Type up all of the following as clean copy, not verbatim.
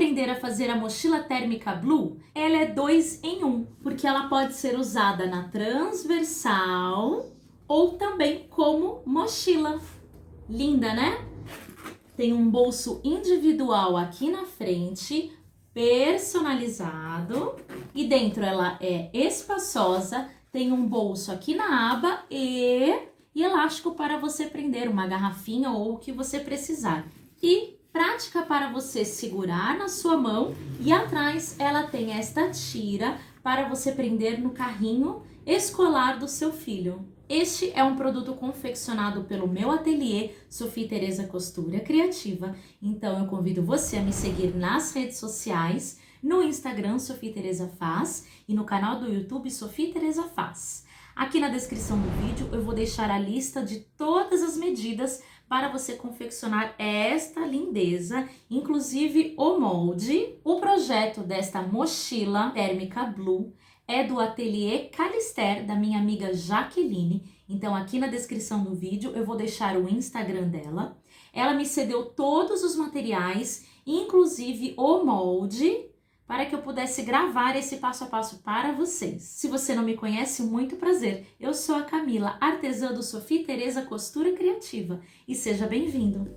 aprender a fazer a mochila térmica Blue? Ela é 2 em 1, porque ela pode ser usada na transversal ou também como mochila. Linda, né? Tem um bolso individual aqui na frente, personalizado, e dentro ela é espaçosa, tem um bolso aqui na aba e elástico para você prender uma garrafinha ou o que você precisar. E prática para você segurar na sua mão, e atrás ela tem esta tira para você prender no carrinho escolar do seu filho. Este é um produto confeccionado pelo meu ateliê Sofia Tereza Costura Criativa, então eu convido você a me seguir nas redes sociais, no Instagram Sofia Tereza Faz e no canal do YouTube Sofia Tereza Faz. Aqui na descrição do vídeo eu vou deixar a lista de todas as medidas para você confeccionar esta lindeza, inclusive o molde. O projeto desta mochila térmica Blue é do ateliê Calister, da minha amiga Jaqueline. Então aqui na descrição do vídeo eu vou deixar o Instagram dela. Ela me cedeu todos os materiais, inclusive o molde, para que eu pudesse gravar esse passo a passo para vocês. Se você não me conhece, muito prazer. Eu sou a Camila, artesã do Sofia Tereza Costura Criativa. E seja bem-vindo!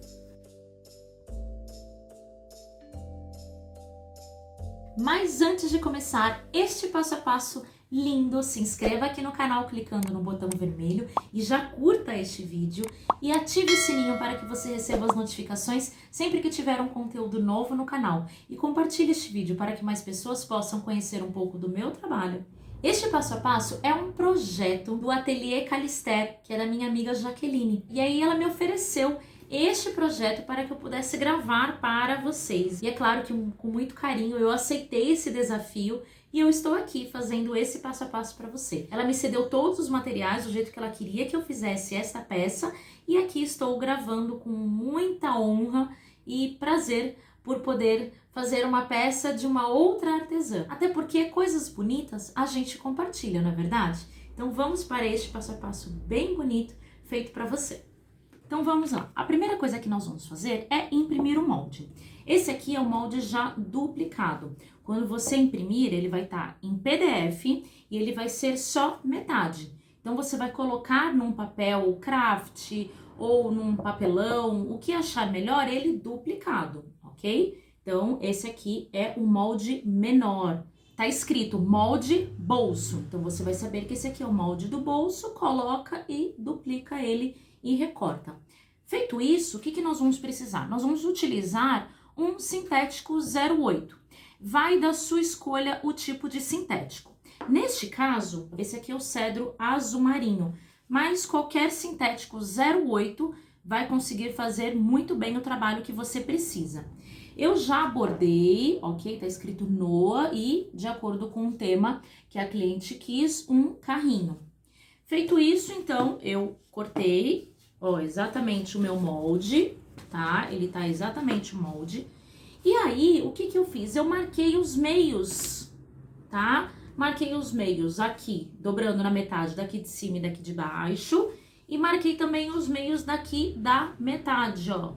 Mas antes de começar este passo a passo lindo, se inscreva aqui no canal clicando no botão vermelho e já curta este vídeo e ative o sininho para que você receba as notificações sempre que tiver um conteúdo novo no canal. E compartilhe este vídeo para que mais pessoas possam conhecer um pouco do meu trabalho. Este passo a passo é um projeto do ateliê Calister, que é da minha amiga Jaqueline. E aí ela me ofereceu este projeto para que eu pudesse gravar para vocês. E é claro que com muito carinho eu aceitei esse desafio e eu estou aqui fazendo esse passo a passo para você. Ela me cedeu todos os materiais do jeito que ela queria que eu fizesse esta peça e aqui estou gravando com muita honra e prazer por poder fazer uma peça de uma outra artesã. Até porque coisas bonitas a gente compartilha, não é verdade? Então vamos para este passo a passo bem bonito feito para você. Então vamos lá. A primeira coisa que nós vamos fazer é imprimir o molde. Esse aqui é o molde já duplicado. Quando você imprimir, ele vai estar em PDF e ele vai ser só metade. Então você vai colocar num papel craft ou num papelão, o que achar melhor, ele duplicado, ok? Então esse aqui é o molde menor. Tá escrito molde bolso. Então você vai saber que esse aqui é o molde do bolso, coloca e duplica ele e recorta. Feito isso, o que nós vamos precisar? Nós vamos utilizar um sintético 08. Vai da sua escolha o tipo de sintético. Neste caso, esse aqui é o cedro azul marinho, mas qualquer sintético 08 vai conseguir fazer muito bem o trabalho que você precisa. Eu já bordei, ok? Tá escrito Noa e de acordo com o tema que a cliente quis, um carrinho. Feito isso, então, eu cortei, ó, exatamente o meu molde, tá? Ele tá exatamente o molde. E aí, o que eu fiz? Eu marquei os meios, tá? Marquei os meios aqui, dobrando na metade daqui de cima e daqui de baixo. E marquei também os meios daqui da metade, ó,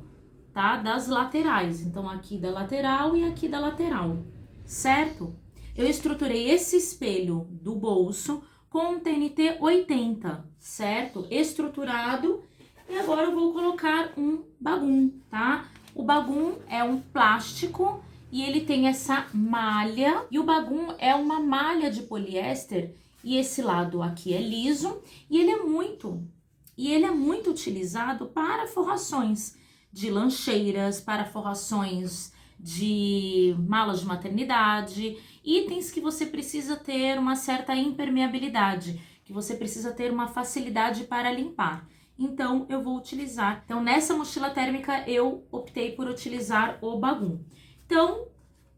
tá? Das laterais. Então, aqui da lateral e aqui da lateral, certo? Eu estruturei esse espelho do bolso com um TNT 80, certo? Estruturado. E agora eu vou colocar um bagum, tá? O bagum é um plástico e ele tem essa malha. E o bagum é uma malha de poliéster e esse lado aqui é liso. E ele é muito utilizado para forrações de lancheiras, para forrações de malas de maternidade, itens que você precisa ter uma certa impermeabilidade, que você precisa ter uma facilidade para limpar. Então, eu vou utilizar. Então, nessa mochila térmica, eu optei por utilizar o bagum. Então,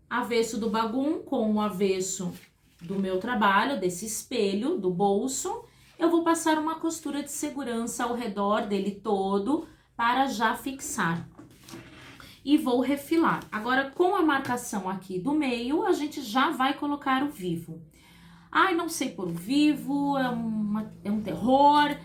avesso do bagum com o avesso do meu trabalho, desse espelho, do bolso, eu vou passar uma costura de segurança ao redor dele todo para já fixar. E vou refilar. Agora, com a marcação aqui do meio, a gente já vai colocar o vivo. Ai, não sei pôr o vivo, é um terror,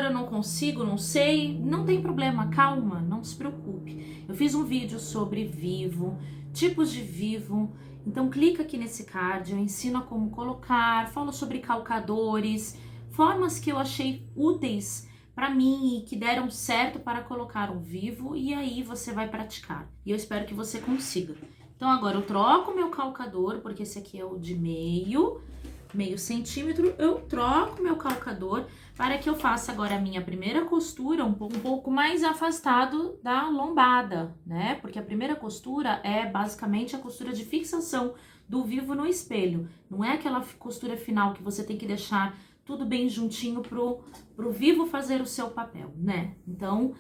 eu não consigo, não sei. Não tem problema, calma, não se preocupe. Eu fiz um vídeo sobre vivo, tipos de vivo. Então clica aqui nesse card, eu ensino a como colocar, falo sobre calcadores, formas que eu achei úteis para mim e que deram certo para colocar um vivo, e aí você vai praticar. E eu espero que você consiga. Então agora eu troco meu calcador, porque esse aqui é o de meio centímetro, eu troco meu calcador para que eu faça agora a minha primeira costura um pouco mais afastado da lombada, né? Porque a primeira costura é basicamente a costura de fixação do vivo no espelho. Não é aquela costura final que você tem que deixar tudo bem juntinho pro vivo fazer o seu papel, né? Então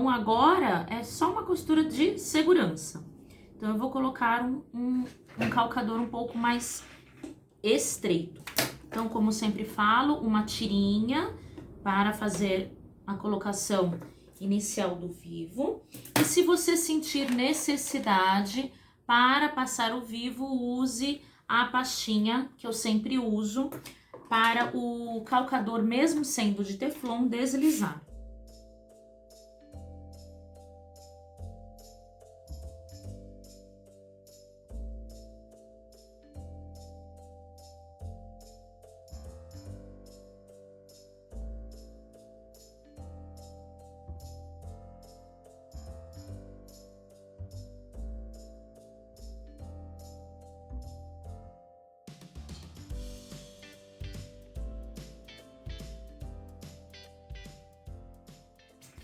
agora é só uma costura de segurança. Então eu vou colocar um calcador um pouco mais estreito. Então, como sempre falo, uma tirinha para fazer a colocação inicial do vivo. E se você sentir necessidade para passar o vivo, use a pastinha que eu sempre uso para o calcador, mesmo sendo de teflon, deslizar.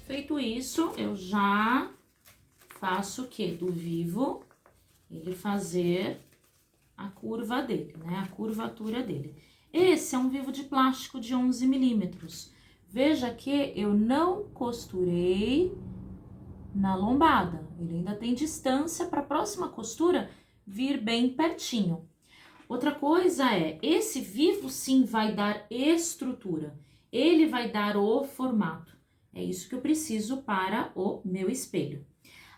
Feito isso, eu já faço o quê? Do vivo, ele fazer a curva dele, né? A curvatura dele. Esse é um vivo de plástico de 11 milímetros. Veja que eu não costurei na lombada. Ele ainda tem distância para a próxima costura vir bem pertinho. Outra coisa é, esse vivo sim vai dar estrutura. Ele vai dar o formato. É isso que eu preciso para o meu espelho.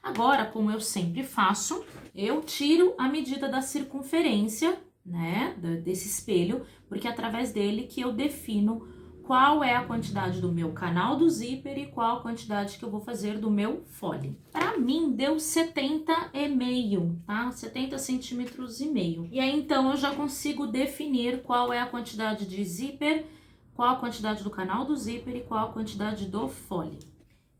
Agora, como eu sempre faço, eu tiro a medida da circunferência, né, desse espelho, porque é através dele que eu defino qual é a quantidade do meu canal do zíper e qual a quantidade que eu vou fazer do meu fole. Para mim, deu 70,5, tá? 70 centímetros e meio. E aí, então, eu já consigo definir qual é a quantidade de zíper, qual a quantidade do canal do zíper e qual a quantidade do fole.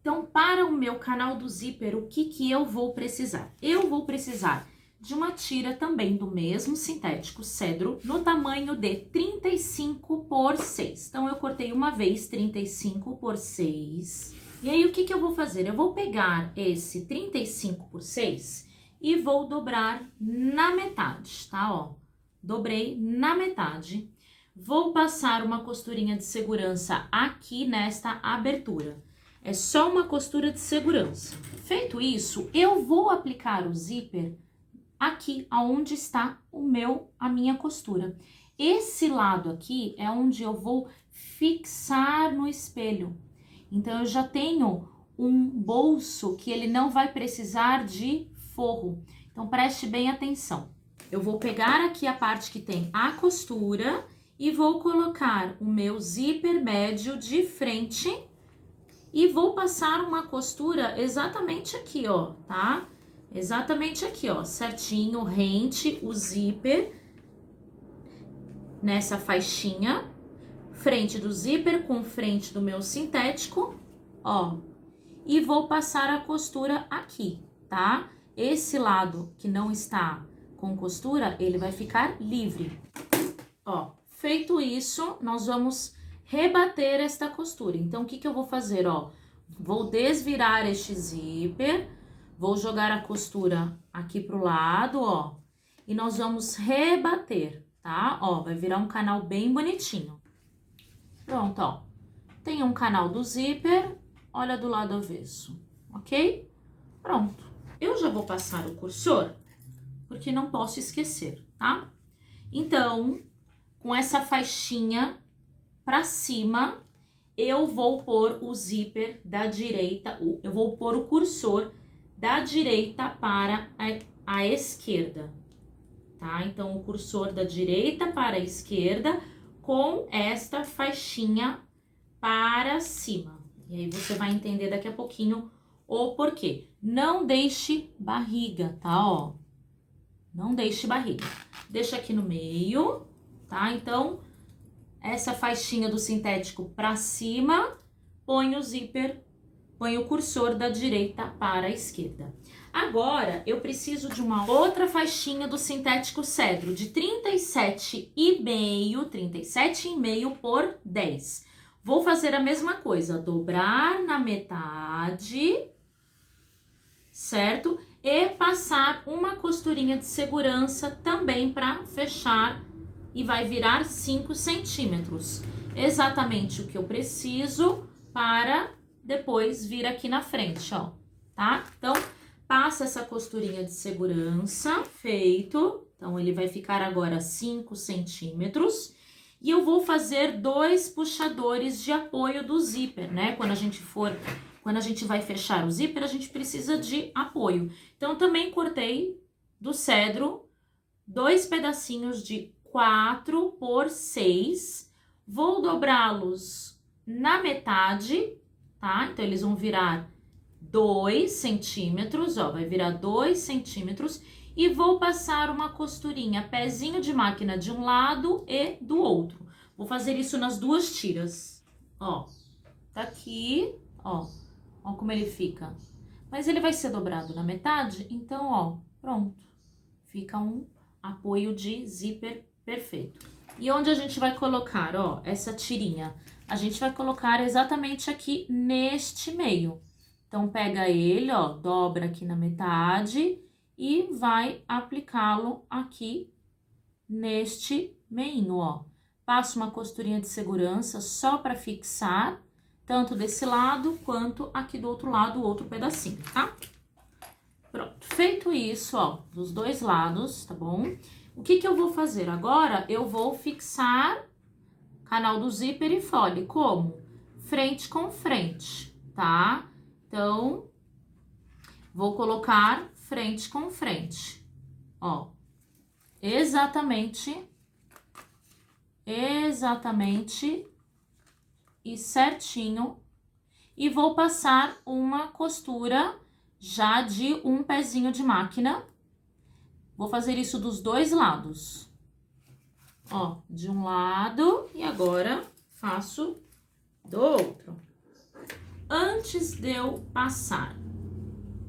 Então, para o meu canal do zíper, o que eu vou precisar? Eu vou precisar de uma tira também do mesmo sintético cedro, no tamanho de 35 por 6. Então, eu cortei uma vez 35 por 6. E aí, o que eu vou fazer? Eu vou pegar esse 35 por 6 e vou dobrar na metade, tá? Ó, dobrei na metade. Vou passar uma costurinha de segurança aqui nesta abertura. É só uma costura de segurança. Feito isso, eu vou aplicar o zíper aqui aonde está a minha costura. Esse lado aqui é onde eu vou fixar no espelho. Então, eu já tenho um bolso que ele não vai precisar de forro. Então, preste bem atenção. Eu vou pegar aqui a parte que tem a costura e vou colocar o meu zíper médio de frente e vou passar uma costura exatamente aqui, ó, tá? Exatamente aqui, ó, certinho, rente o zíper nessa faixinha, frente do zíper com frente do meu sintético, ó, e vou passar a costura aqui, tá? Esse lado que não está com costura, ele vai ficar livre, ó. Feito isso, nós vamos rebater esta costura. Então, o que eu vou fazer, ó? Vou desvirar este zíper, vou jogar a costura aqui pro lado, ó. E nós vamos rebater, tá? Ó, vai virar um canal bem bonitinho. Pronto, ó. Tem um canal do zíper, olha do lado avesso, ok? Pronto. Eu já vou passar o cursor, porque não posso esquecer, tá? Então, com essa faixinha pra cima, eu vou pôr o zíper da direita, eu vou pôr o cursor da direita para a esquerda, tá? Então, o cursor da direita para a esquerda com esta faixinha para cima. E aí, você vai entender daqui a pouquinho O porquê? Não deixe barriga, tá? Ó, não deixe barriga. Deixa aqui no meio, tá? Então, essa faixinha do sintético pra cima, põe o zíper, põe o cursor da direita para a esquerda. Agora, eu preciso de uma outra faixinha do sintético cedro, de 37,5 por 10. Vou fazer a mesma coisa, dobrar na metade, certo? E passar uma costurinha de segurança também para fechar e vai virar 5 centímetros. Exatamente o que eu preciso para depois vir aqui na frente, ó, tá? Então, passa essa costurinha de segurança, feito. Então, ele vai ficar agora 5 centímetros. E eu vou fazer 2 puxadores de apoio do zíper, né? Quando a gente vai fechar o zíper, a gente precisa de apoio. Então, eu também cortei do cedro 2 pedacinhos de 4 por 6. Vou dobrá-los na metade, tá? Então, eles vão virar 2 centímetros, ó, vai virar 2 centímetros. E vou passar uma costurinha, pezinho de máquina de um lado e do outro. Vou fazer isso nas duas tiras, ó. Tá aqui, ó. Ó como ele fica. Mas ele vai ser dobrado na metade, então, ó, pronto. Fica um apoio de zíper perfeito. E onde a gente vai colocar, ó, essa tirinha? A gente vai colocar exatamente aqui neste meio. Então, pega ele, ó, dobra aqui na metade e vai aplicá-lo aqui neste meinho, ó. Passo uma costurinha de segurança só para fixar, tanto desse lado quanto aqui do outro lado, o outro pedacinho, tá? Pronto, feito isso, ó, dos dois lados, tá bom? O que que eu vou fazer agora? Eu vou fixar canal do zíper e fole, como? Frente com frente, tá? Então, vou colocar frente com frente, ó, exatamente e certinho, e vou passar uma costura já de um pezinho de máquina. Vou fazer isso dos dois lados, ó, de um lado e agora faço do outro. Antes de eu passar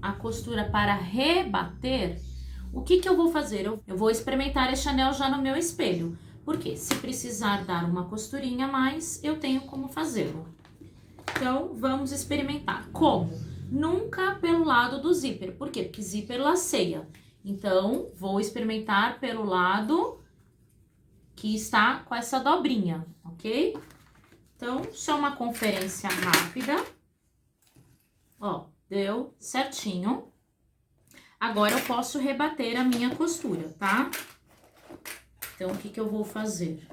a costura para rebater, o que que eu vou fazer? Eu vou experimentar este anel já no meu espelho, porque se precisar dar uma costurinha a mais, eu tenho como fazê-lo. Então, vamos experimentar. Como? Nunca pelo lado do zíper. Por quê? Porque zíper laceia. Então, vou experimentar pelo lado que está com essa dobrinha, ok? Então, só uma conferência rápida. Ó, deu certinho. Agora, eu posso rebater a minha costura, tá? Então, o que que eu vou fazer?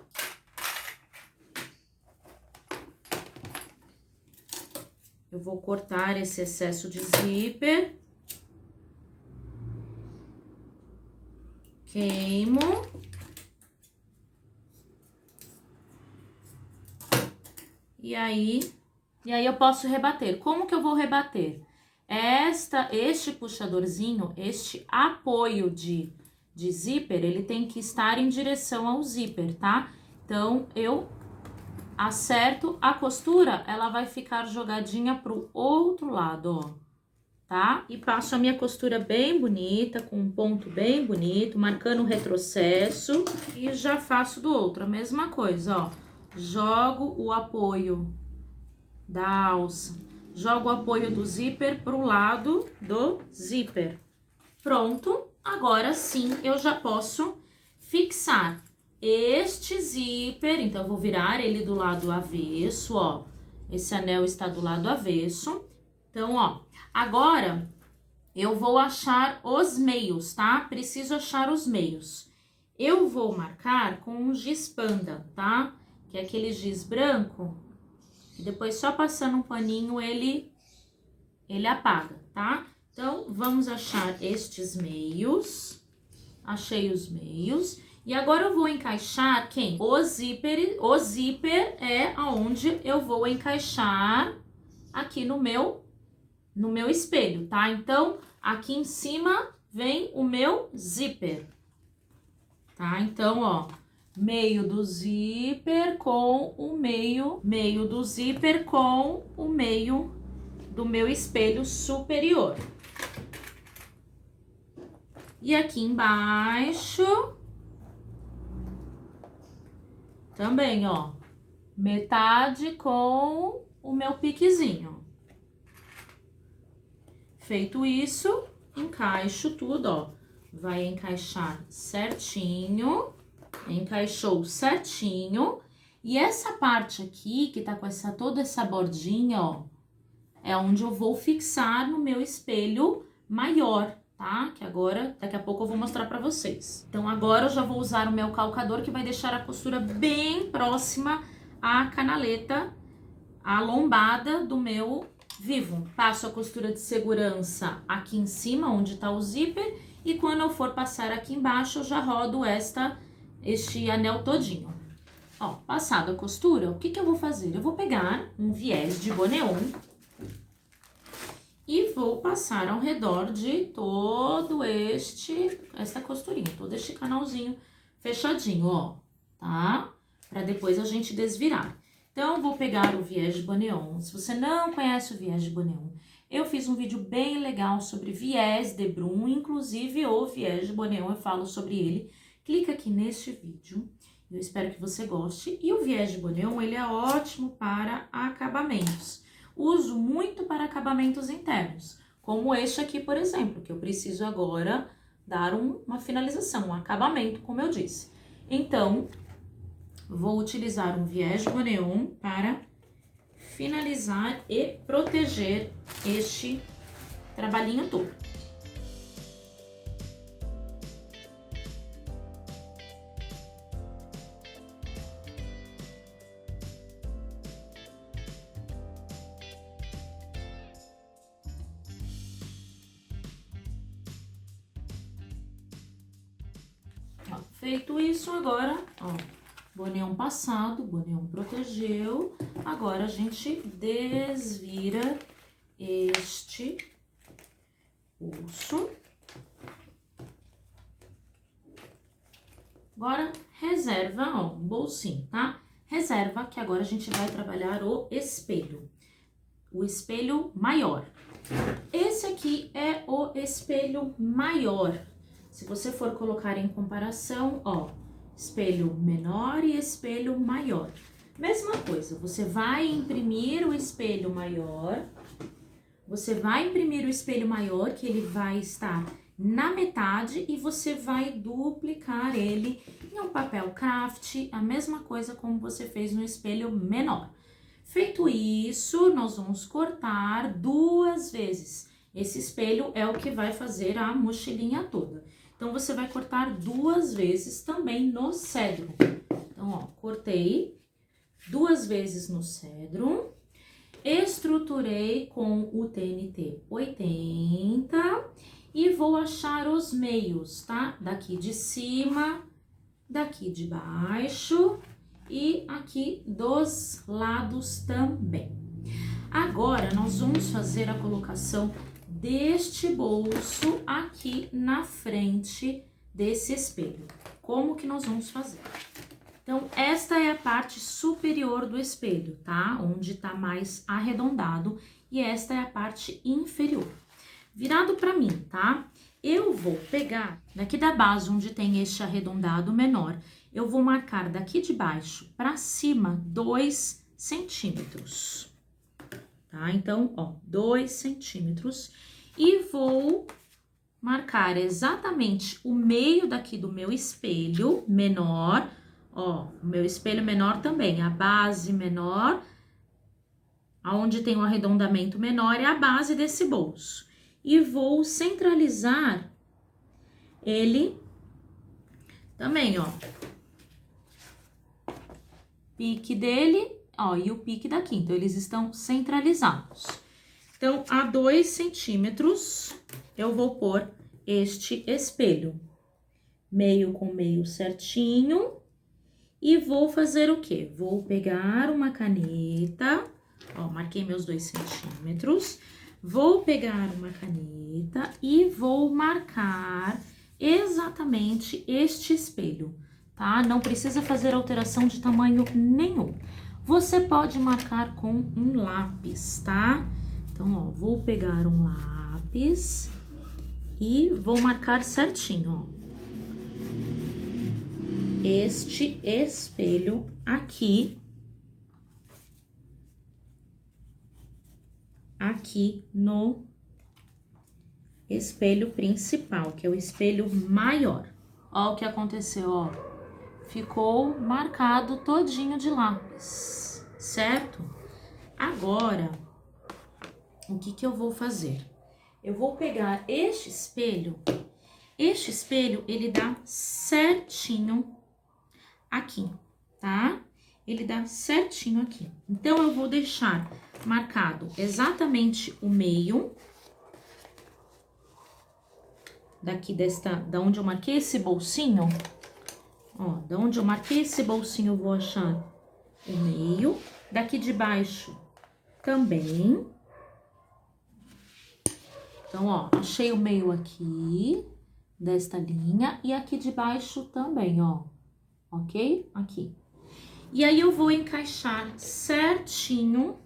Eu vou cortar esse excesso de zíper. Queimo. E aí eu posso rebater. Como que eu vou rebater? Este puxadorzinho, este apoio de zíper, ele tem que estar em direção ao zíper, tá? Então, eu acerto a costura, ela vai ficar jogadinha pro outro lado, ó, tá? E passo a minha costura bem bonita, com um ponto bem bonito, marcando o retrocesso. E já faço do outro, a mesma coisa, ó. Jogo o apoio da alça, jogo o apoio do zíper pro lado do zíper. Pronto, agora sim eu já posso fixar este zíper. Então, eu vou virar ele do lado avesso, ó. Esse anel está do lado avesso. Então, ó, agora eu vou achar os meios, tá? Preciso achar os meios. Eu vou marcar com um giz panda, tá? Que é aquele giz branco. E depois, só passando um paninho, ele apaga, tá? Então, vamos achar estes meios. Achei os meios. E agora eu vou encaixar quem? O zíper. O zíper é aonde eu vou encaixar aqui no meu no meu espelho, tá? Então, aqui em cima vem o meu zíper, tá? Então, ó, meio do zíper com o meio do zíper com o meio do meu espelho superior. E aqui embaixo, também, ó, metade com o meu piquezinho. Feito isso, encaixo tudo, ó. Vai encaixar certinho, encaixou certinho. E essa parte aqui, que tá com toda essa bordinha, ó, é onde eu vou fixar no meu espelho maior, tá? Que agora, daqui a pouco eu vou mostrar pra vocês. Então, agora eu já vou usar o meu calcador, que vai deixar a costura bem próxima à canaleta, à lombada do meu vivo. Passo a costura de segurança aqui em cima, onde tá o zíper, e quando eu for passar aqui embaixo, eu já rodo este anel todinho. Ó, passado a costura, o que que eu vou fazer? Eu vou pegar um viés de boneon e vou passar ao redor de todo esta costurinha, todo este canalzinho fechadinho, ó, tá? Pra depois a gente desvirar. Então, eu vou pegar o viés de boneon. Se você não conhece o viés de boneon, eu fiz um vídeo bem legal sobre viés de Brum, inclusive o viés de boneon, eu falo sobre ele. Clica aqui neste vídeo, eu espero que você goste. E o viés de boneon, ele é ótimo para acabamentos. Uso muito para acabamentos internos, como este aqui, por exemplo, que eu preciso agora dar uma finalização, um acabamento, como eu disse. Então, vou utilizar um viés de boneon para finalizar e proteger este trabalhinho todo. Ó, feito isso, agora, ó, boneon passado, boneon protegeu. Agora, a gente desvira este pulso. Agora, reserva, ó, um bolsinho, tá? Reserva, que agora a gente vai trabalhar o espelho maior. Esse aqui é o espelho maior. Se você for colocar em comparação, ó, espelho menor e espelho maior. Mesma coisa, você vai imprimir o espelho maior, que ele vai estar na metade, e você vai duplicar ele em um papel craft, a mesma coisa como você fez no espelho menor. Feito isso, nós vamos cortar 2 vezes. Esse espelho é o que vai fazer a mochilinha toda. Então, você vai cortar 2 vezes também no cedro. Então, ó, cortei 2 vezes no cedro, estruturei com o TNT 80 e vou achar os meios, tá? Daqui de cima, daqui de baixo e aqui dos lados também. Agora, nós vamos fazer a colocação deste bolso aqui na frente desse espelho. Como que nós vamos fazer? Então, esta é a parte superior do espelho, tá? Onde tá mais arredondado, e esta é a parte inferior. Virado pra mim, tá? Eu vou pegar daqui da base, onde tem este arredondado menor, eu vou marcar daqui de baixo pra cima 2 centímetros, tá? Então, ó, 2 centímetros, e vou marcar exatamente o meio daqui do meu espelho menor. Ó, o meu espelho menor também, a base menor, aonde tem um arredondamento menor, é a base desse bolso. E vou centralizar ele também, ó. Pique dele, ó, e o pique daqui. Então, eles estão centralizados. Então, a 2 centímetros, eu vou pôr este espelho. Meio com meio certinho. E vou fazer o quê? Vou pegar uma caneta, ó, marquei meus 2 centímetros, Vou pegar uma caneta e vou marcar exatamente este espelho, tá? Não precisa fazer alteração de tamanho nenhum. Você pode marcar com um lápis, tá? Então, ó, vou pegar um lápis e vou marcar certinho, ó. Este espelho aqui no espelho principal, que é o espelho maior. Ó o que aconteceu, ó. Ficou marcado todinho de lápis, certo? Agora, o que que eu vou fazer? Eu vou pegar este espelho, ele dá certinho aqui, tá? Ele dá certinho aqui. Então, eu vou deixar marcado exatamente o meio daqui da onde eu marquei esse bolsinho, ó, da onde eu marquei esse bolsinho eu vou achar o meio, daqui de baixo também. Então, ó, achei o meio aqui desta linha e aqui de baixo também, ó, ok? Aqui. E aí, eu vou encaixar certinho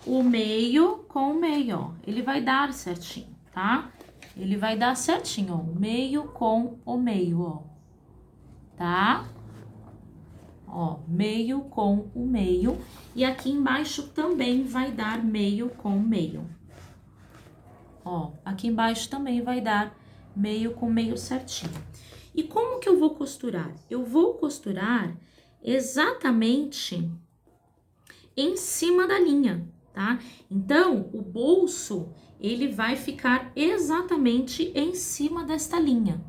o meio com o meio, ó. Ele vai dar certinho, tá? Ele vai dar certinho, ó, o meio com o meio, ó. Tá? Ó, meio com o meio. E aqui embaixo também vai dar meio com meio. Ó, aqui embaixo também vai dar meio com meio certinho. E como que eu vou costurar? Eu vou costurar exatamente em cima da linha, tá? Então, o bolso, ele vai ficar exatamente em cima desta linha,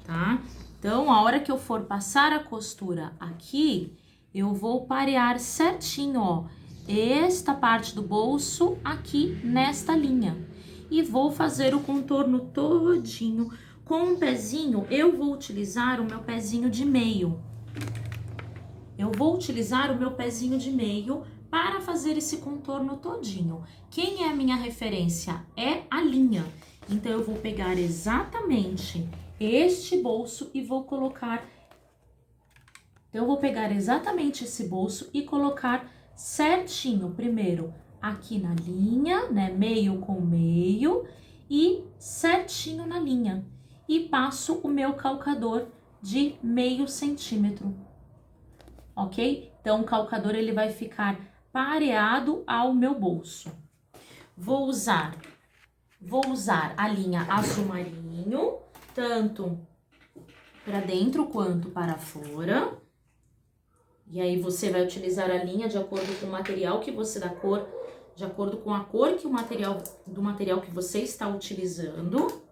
tá? Então, a hora que eu for passar a costura aqui, eu vou parear certinho, ó, esta parte do bolso aqui nesta linha. E vou fazer o contorno todinho. Com o pezinho, eu vou utilizar o meu pezinho de meio. Eu vou utilizar o meu pezinho de meio para fazer esse contorno todinho. Quem é a minha referência? É a linha. Então, eu vou pegar exatamente este bolso e vou colocar... Então, eu vou pegar exatamente esse bolso e colocar certinho, primeiro, aqui na linha, né? Meio com meio e certinho na linha. E passo o meu calcador de meio centímetro, ok? Então, o calcador, ele vai ficar pareado ao meu bolso. Vou usar a linha azul marinho, tanto para dentro quanto para fora. E aí, você vai utilizar a linha de acordo com o material que você dá cor, de acordo com a cor que do material que você está utilizando.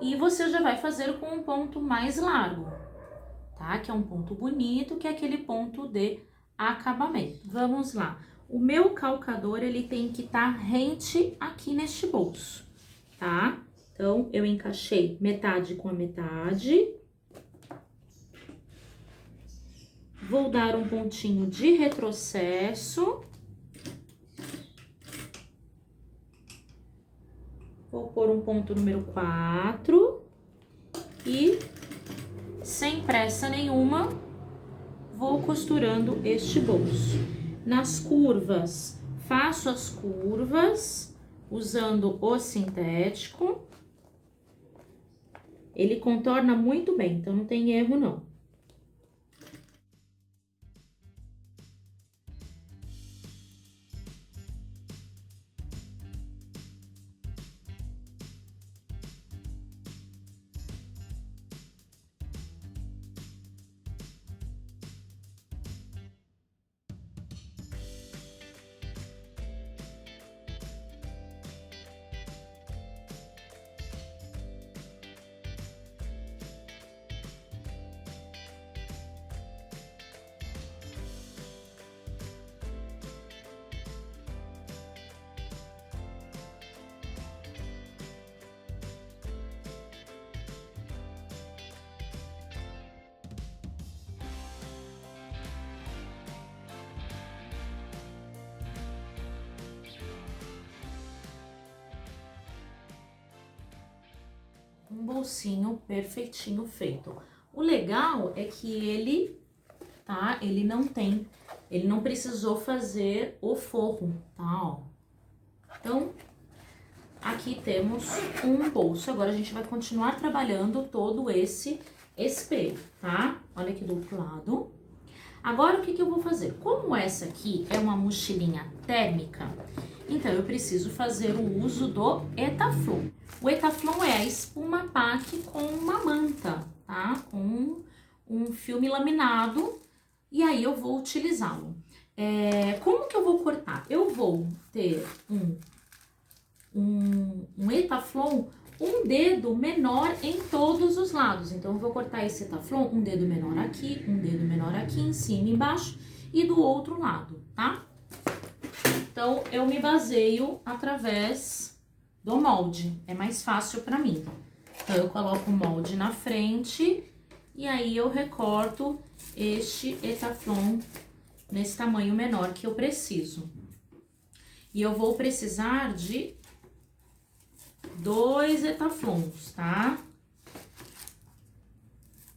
E você já vai fazer com um ponto mais largo, tá? Que é um ponto bonito, que é aquele ponto de acabamento. Vamos lá. O meu calcador, ele tem que estar rente aqui neste bolso, tá? Então, eu encaixei metade com a metade. Vou dar um pontinho de retrocesso. Vou pôr um ponto número 4. E, sem pressa nenhuma, vou costurando este bolso. Nas curvas, faço as curvas usando o sintético. Ele contorna muito bem, então não tem erro não. um bolsinho perfeitinho feito. O legal é que ele, tá? Ele não precisou fazer o forro, tá? Ó. Então, aqui temos um bolso. Agora a gente vai continuar trabalhando todo esse espelho, tá? Olha aqui do outro lado. Agora, o que eu vou fazer? Como essa aqui é uma mochilinha térmica, então eu preciso fazer o uso do Etaflon. O Etaflon é a espuma PAC com uma manta, tá? Com um filme laminado, e aí eu vou utilizá-lo. Como que eu vou cortar? Eu vou ter um Etaflon, um dedo menor em todos os lados. Então, eu vou cortar esse Etaflon, um dedo menor aqui, um dedo menor aqui, em cima e embaixo, e do outro lado, tá? Então, eu me baseio através do molde, é mais fácil pra mim. Então, eu coloco o molde na frente, e aí eu recorto este Etaflon nesse tamanho menor que eu preciso. E eu vou precisar de 2 Etaflons, tá?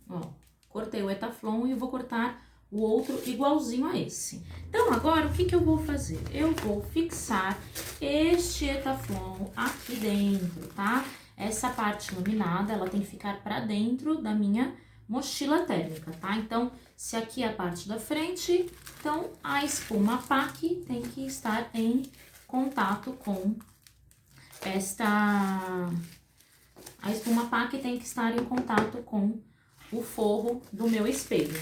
Ó, cortei o Etaflon e vou cortar o outro igualzinho a esse. Então, agora, o que eu vou fazer? Eu vou fixar este Etaflon aqui dentro, tá? Essa parte laminada, ela tem que ficar pra dentro da minha mochila térmica, tá? Então, se aqui é a parte da frente, então a espuma PAC tem que estar em contato com a espuma PAC tem que estar em contato com o forro do meu espelho.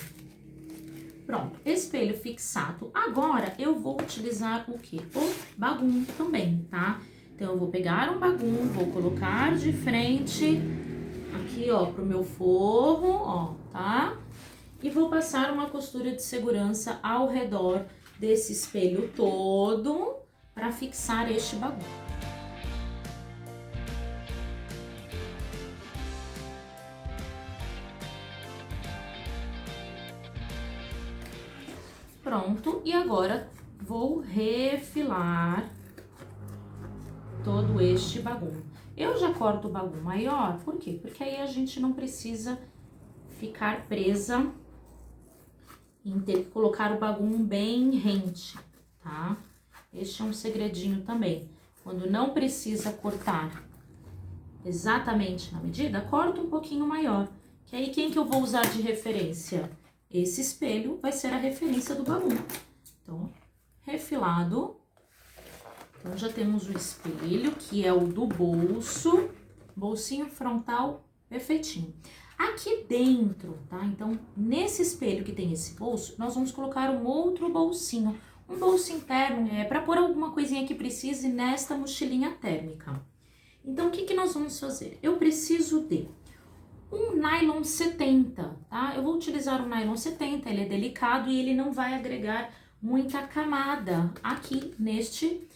Pronto, espelho fixado. Agora, eu vou utilizar o quê? O bagum também, tá? Então, eu vou pegar um bagum, vou colocar de frente aqui, ó, pro meu forro, ó, tá? E vou passar uma costura de segurança ao redor desse espelho todo para fixar este bagum. Pronto, e agora vou refilar todo este bagum. Eu já corto o bagum maior, por quê? Porque aí a gente não precisa ficar presa em ter que colocar o bagum bem rente, tá? Este é um segredinho também. Quando não precisa cortar exatamente na medida, corta um pouquinho maior. Que aí, quem que eu vou usar de referência? Esse espelho vai ser a referência do bagum. Então, refilado. Então, já temos o espelho, que é o do bolso. Bolsinho frontal perfeitinho. Aqui dentro, tá? Então, nesse espelho que tem esse bolso, nós vamos colocar um outro bolsinho. Um bolso interno, para pôr alguma coisinha que precise nesta mochilinha térmica. Então, o que nós vamos fazer? Eu preciso de um nylon 70, tá? Eu vou utilizar o nylon 70, ele é delicado e ele não vai agregar muita camada aqui neste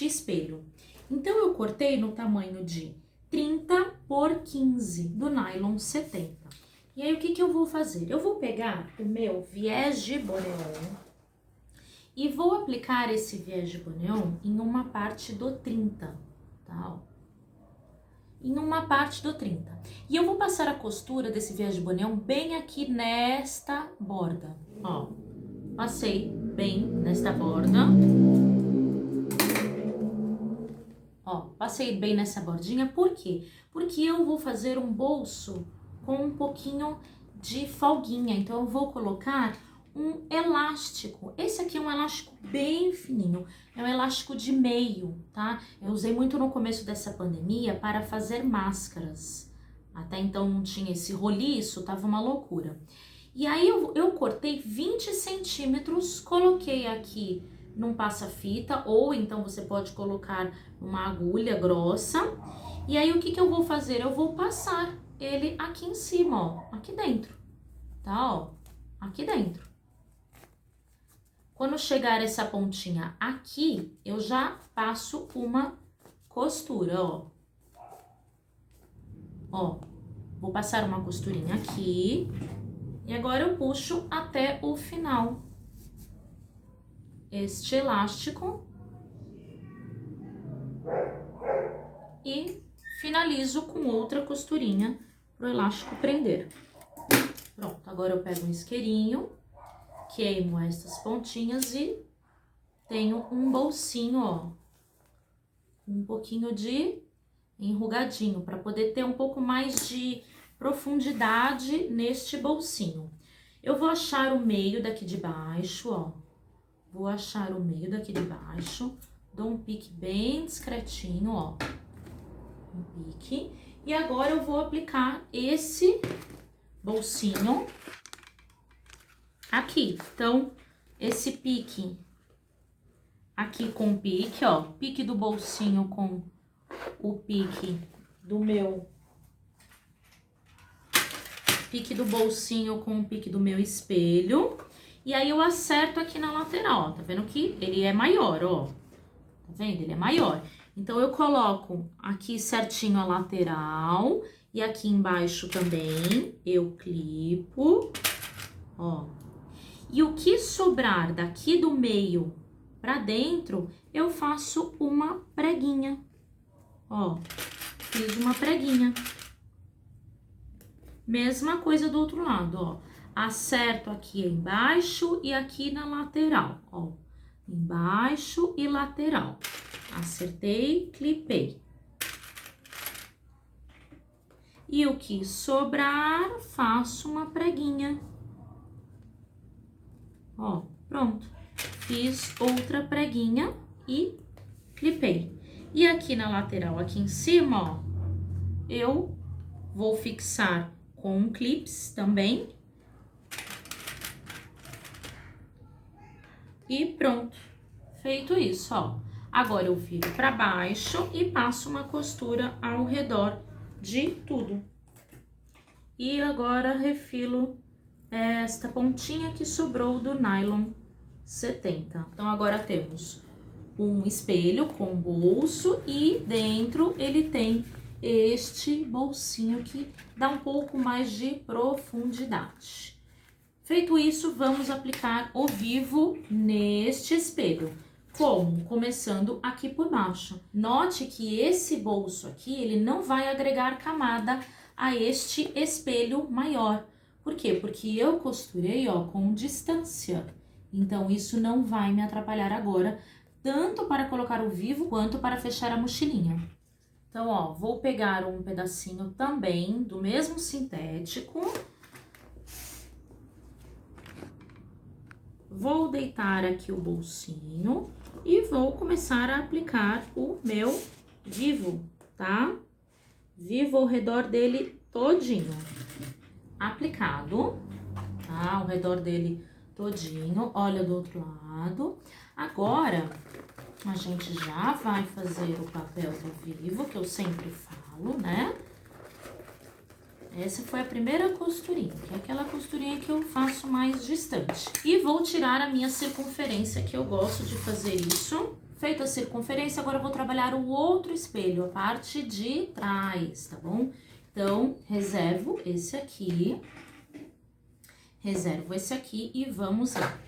espelho. Então, eu cortei no tamanho de 30 por 15 do nylon 70. E aí, o que eu vou fazer? Eu vou pegar o meu viés de boneon e vou aplicar esse viés de boneon em uma parte do 30, tá? Em uma parte do 30. E eu vou passar a costura desse viés de boneon bem aqui nesta borda, ó. Passei bem nesta borda. Ó, passei bem nessa bordinha, por quê? Porque eu vou fazer um bolso com um pouquinho de folguinha, então eu vou colocar um elástico. Esse aqui é um elástico bem fininho, é um elástico de meio, tá? Eu usei muito no começo dessa pandemia para fazer máscaras. Até então não tinha esse roliço, tava uma loucura. E aí eu cortei 20 centímetros, coloquei aqui num passa-fita, ou então você pode colocar uma agulha grossa. E aí o que eu vou fazer? Eu vou passar ele aqui em cima, ó, aqui dentro, tá? Ó, aqui dentro. Quando chegar essa pontinha aqui, eu já passo uma costura, ó. Ó, vou passar uma costurinha aqui e agora eu puxo até o final este elástico e finalizo com outra costurinha pro elástico prender. Pronto, agora eu pego um isqueirinho, queimo essas pontinhas e tenho um bolsinho, ó, um pouquinho de enrugadinho, para poder ter um pouco mais de profundidade neste bolsinho. Eu vou achar o meio daqui de baixo, ó, vou achar o meio daqui de baixo, dou um pique bem discretinho, ó, um pique, e agora eu vou aplicar esse bolsinho aqui. Então, esse pique aqui com o pique, ó, pique do bolsinho com o pique do meu... Pique do bolsinho com o pique do meu espelho. E aí, eu acerto aqui na lateral, ó, tá vendo que ele é maior, ó. Tá vendo? Ele é maior. Então, eu coloco aqui certinho a lateral e aqui embaixo também eu clipo, ó. E o que sobrar daqui do meio pra dentro, eu faço uma preguinha, ó. Fiz uma preguinha. Mesma coisa do outro lado, ó. Acerto aqui embaixo e aqui na lateral, ó. Embaixo e lateral. Acertei, clipei. E o que sobrar, faço uma preguinha. Ó, pronto. Fiz outra preguinha e clipei. E aqui na lateral, aqui em cima, ó, eu vou fixar com clips também. E pronto. Feito isso, ó. Agora eu viro pra baixo e passo uma costura ao redor de tudo. E agora refilo esta pontinha que sobrou do nylon 70. Então, agora temos um espelho com bolso e dentro ele tem este bolsinho que dá um pouco mais de profundidade. Feito isso, vamos aplicar o vivo neste espelho. Como? Começando aqui por baixo. Note que esse bolso aqui, ele não vai agregar camada a este espelho maior. Por quê? Porque eu costurei, ó, com distância. Então, isso não vai me atrapalhar agora, tanto para colocar o vivo, quanto para fechar a mochilinha. Então, ó, vou pegar um pedacinho também do mesmo sintético. Vou deitar aqui o bolsinho e vou começar a aplicar o meu vivo, tá? Vivo ao redor dele todinho. Aplicado, tá? Ao redor dele todinho. Olha do outro lado. Agora, a gente já vai fazer o papel do vivo, que eu sempre falo, né? Essa foi a primeira costurinha, que é aquela costurinha que eu faço mais distante. E vou tirar a minha circunferência, que eu gosto de fazer isso. Feita a circunferência, agora eu vou trabalhar o outro espelho, a parte de trás, tá bom? Então, reservo esse aqui e vamos lá.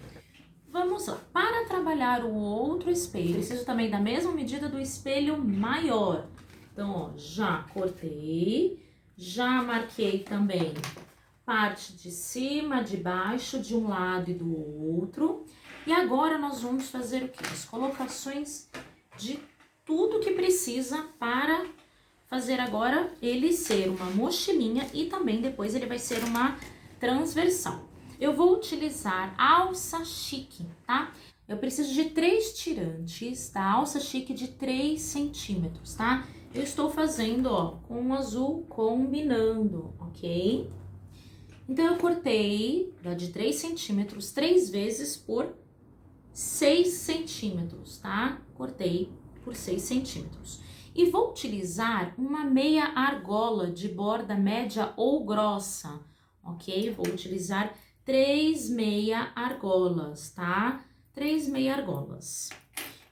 Vamos lá. Para trabalhar o outro espelho, preciso também da mesma medida do espelho maior. Então, ó, já cortei. Já marquei também parte de cima, de baixo, de um lado e do outro. E agora, nós vamos fazer o quê? As colocações de tudo que precisa para fazer agora ele ser uma mochilinha e também depois ele vai ser uma transversal. Eu vou utilizar alça chique, tá? Eu preciso de 3 tirantes da alça chique de 3 centímetros, tá? Eu estou fazendo, ó, com o azul combinando, ok? Então, eu cortei de 3 centímetros 3 vezes por 6 centímetros, tá? Cortei por 6 centímetros. E vou utilizar uma meia argola de borda média ou grossa, ok? Vou utilizar 3 meia argolas, tá? 3 meia argolas.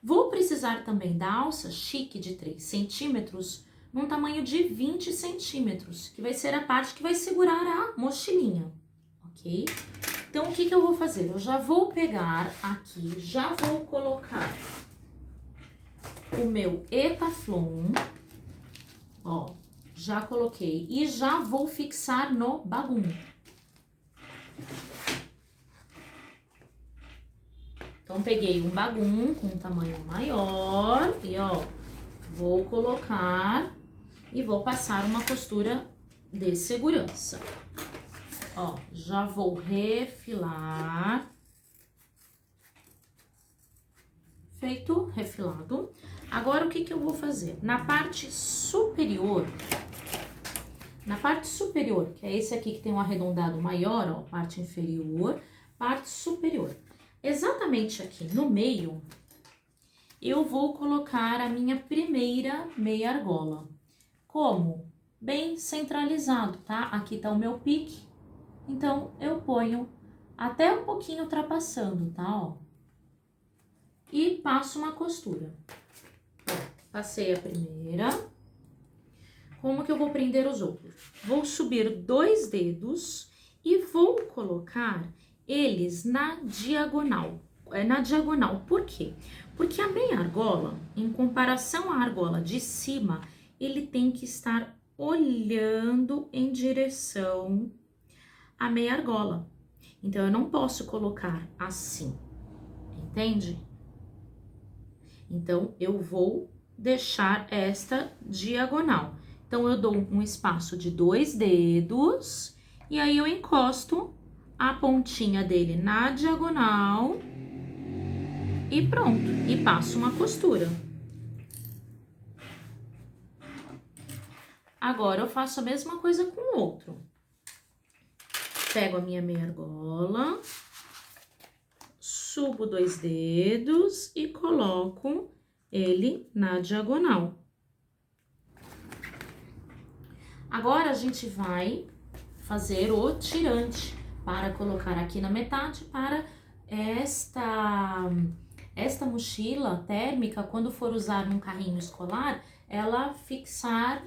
Vou precisar também da alça chique de 3 centímetros num tamanho de 20 centímetros, que vai ser a parte que vai segurar a mochilinha, ok? Então, o que eu vou fazer? Eu já vou pegar aqui, já vou colocar o meu etaflon, ó, Já coloquei e já vou fixar no bagum. Então, peguei um bagum com um tamanho maior e, ó, vou colocar e vou passar uma costura de segurança. Ó, já vou refilar. Feito, refilado. Agora, o que que eu vou fazer? Na parte superior, que é esse aqui que tem um arredondado maior, ó, parte inferior, parte superior. Exatamente aqui no meio, eu vou colocar a minha primeira meia argola. Como? Bem centralizado, tá? Aqui tá o meu pique, então eu ponho até um pouquinho ultrapassando, tá? Ó. E passo uma costura. Passei a primeira. Como que eu vou prender os outros? Vou subir 2 dedos e vou colocar eles na diagonal. Na diagonal, por quê? Porque a meia argola, em comparação à argola de cima, ele tem que estar olhando em direção à meia argola. Então, eu não posso colocar assim, entende? Então, eu vou deixar esta diagonal. Então, eu dou um espaço de 2 dedos e aí eu encosto a pontinha dele na diagonal e pronto. E passo uma costura. Agora, eu faço a mesma coisa com o outro. Pego a minha meia argola, subo 2 dedos e coloco ele na diagonal. Agora, a gente vai fazer o tirante para colocar aqui na metade para esta mochila térmica, quando for usar num carrinho escolar, ela fixar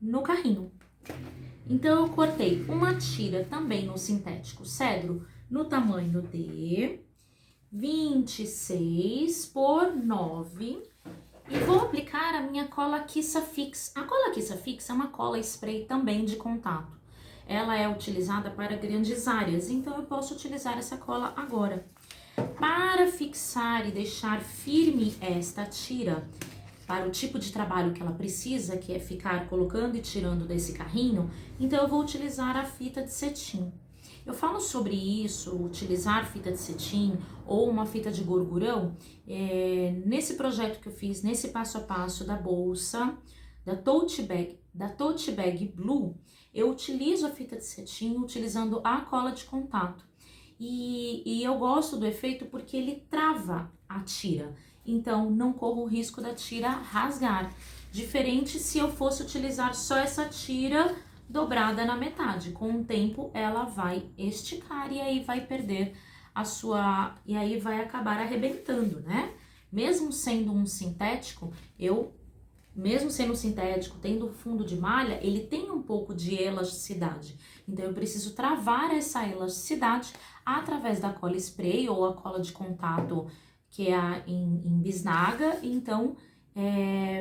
no carrinho. Então, eu cortei uma tira também no sintético cedro, no tamanho de 26 por 9. E vou aplicar a minha cola Kissa Fix. A cola Kissa Fix é uma cola spray também de contato. Ela é utilizada para grandes áreas, então eu posso utilizar essa cola agora. Para fixar e deixar firme esta tira, para o tipo de trabalho que ela precisa, que é ficar colocando e tirando desse carrinho, então eu vou utilizar a fita de cetim. Eu falo sobre isso, utilizar fita de cetim ou uma fita de gorgurão, nesse projeto que eu fiz, nesse passo a passo da bolsa, da tote bag blue, eu utilizo a fita de cetim utilizando a cola de contato. E eu gosto do efeito porque ele trava a tira, então não corro o risco da tira rasgar. Diferente se eu fosse utilizar só essa tira dobrada na metade. Com o tempo, ela vai esticar e aí vai perder a sua... E aí vai acabar arrebentando, né? Mesmo sendo um sintético, tendo fundo de malha, ele tem um pouco de elasticidade. Então, eu preciso travar essa elasticidade através da cola spray ou a cola de contato, que é em bisnaga. Então,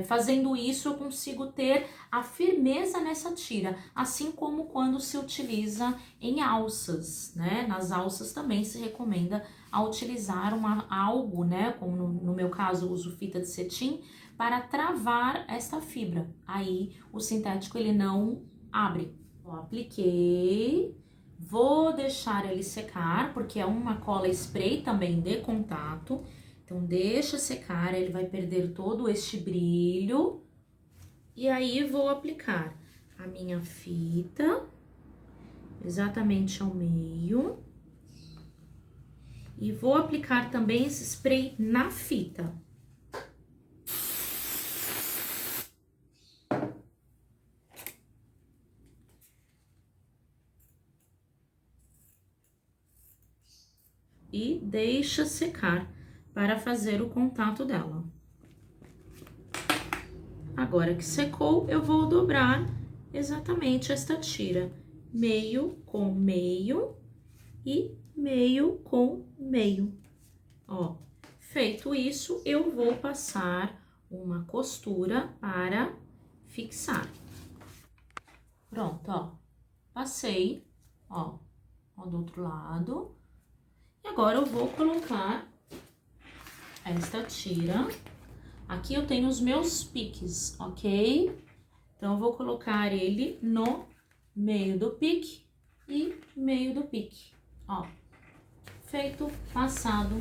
fazendo isso, eu consigo ter a firmeza nessa tira, assim como quando se utiliza em alças, né? Nas alças também se recomenda a utilizar algo, né? Como no meu caso, eu uso fita de cetim, para travar esta fibra. Aí, o sintético, ele não abre. Ó, apliquei, vou deixar ele secar, porque é uma cola spray também de contato. Então, deixa secar, ele vai perder todo este brilho. E aí, vou aplicar a minha fita, exatamente ao meio. E vou aplicar também esse spray na fita. E deixa secar para fazer o contato dela. Agora que secou, eu vou dobrar exatamente esta tira, meio com meio e meio com meio. Ó, feito isso, eu vou passar uma costura para fixar. Pronto, ó. Passei, ó do outro lado. E agora eu vou colocar esta tira. Aqui eu tenho os meus piques, ok? Então, eu vou colocar ele no meio do pique e meio do pique, ó. Feito, passado.